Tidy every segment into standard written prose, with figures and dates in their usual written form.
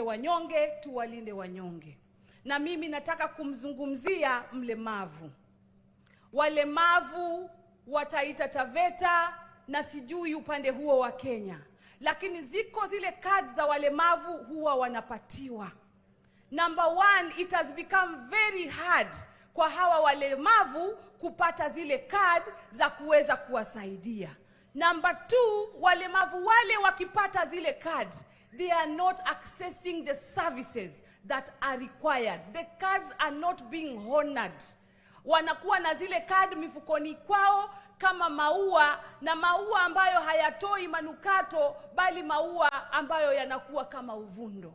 Wanyonge, tuwalinde wanyonge. Na mimi nataka kumzungumzia mlemavu. Walemavu wataita Taveta na sijui upande huo wa Kenya. Lakini ziko zile cards za walemavu huwa wanapatiwa. Number one, it has become very hard kwa hawa walemavu kupata zile card za kuweza kuwasaidia. Number two, walemavu wale wakipata zile card, they are not accessing the services that are required. The cards are not being honored. Wanakuwa na zile card mifukoni kwao kama maua, na maua ambayo hayatoi manukato bali maua ambayo yanakuwa kama uvundo.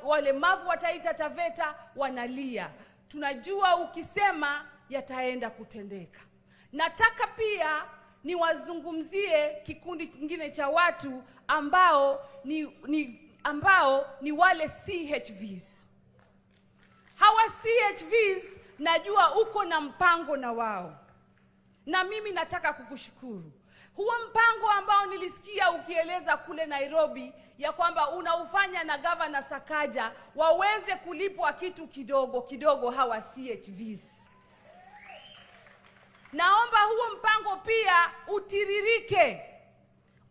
Walemavu wataita Taveta wanalia. Tunajua ukisema yataenda kutendeka. Nataka pia niwazungumzie kikundi kingine cha watu ambao ni wale CHVs. Hawa CHVs najua uko na mpango na wao. Na mimi nataka kukushukuru. Huo mpango ambao nilisikia ukieleza kule Nairobi ya kwamba unaufanya na Governor Sakaja waweze kulipwa kitu kidogo kidogo hawa CHVs. Naomba huo mpango pia utiririke,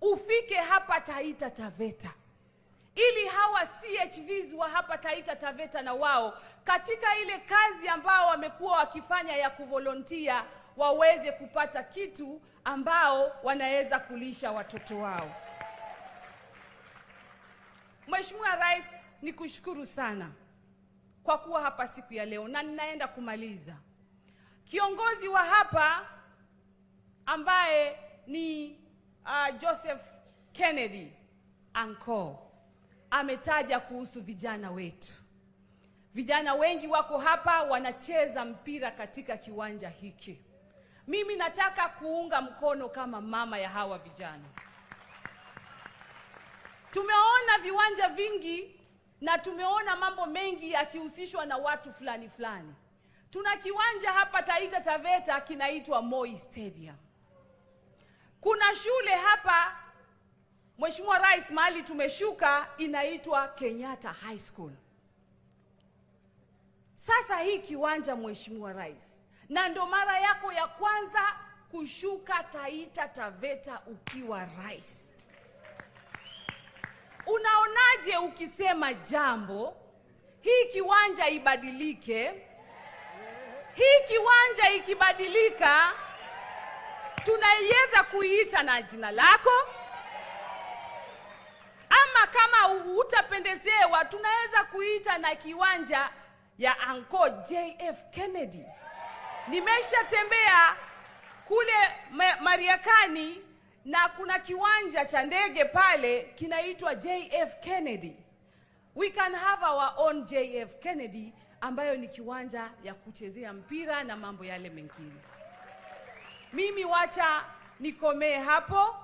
ufike hapa Taita Taveta, ili hawa CHVs wa hapa Taita Taveta na wao katika ile kazi ambao wamekuwa wakifanya ya kuvolunteer waweze kupata kitu ambao wanaweza kulisha watoto wao. Mheshimiwa Rais, nikushukuru sana kwa kuwa hapa siku ya leo, na ninaenda kumaliza. Kiongozi wa hapa ambaye ni Joseph Kennedy Anko ametaja kuhusu vijana wetu. Vijana wengi wako hapa wanacheza mpira katika kiwanja hiki. Mimi nataka kuunga mkono kama mama ya hawa vijana. Tumeona viwanja vingi na tumeona mambo mengi yakihusishwa na watu fulani fulani. Tuna kiwanja hapa Taita Taveta kinaitwa Moi Stadium. Kuna shule hapa, Mheshimiwa Rais, mahali tumeshuka inaitwa Kenyatta High School. Sasa hii kiwanja, Mheshimiwa Rais, na ndo mara yako ya kwanza kushuka Taita Taveta ukiwa rais. Unaonaje ukisema jambo hii kiwanja ibadilike? Hii kiwanja ikibadilika, tunaiweza kuiita na jina lako, ama kama utapendezewa tunaweza kuita na kiwanja ya Anko JF Kennedy. Nimeshatembea kule Mariakani na kuna kiwanja cha ndege pale kinaitwa JF Kennedy. We can have our own JF Kennedy ambayo ni kiwanja ya kuchezea mpira na mambo yale mengine. Mimi wacha nikomee hapo.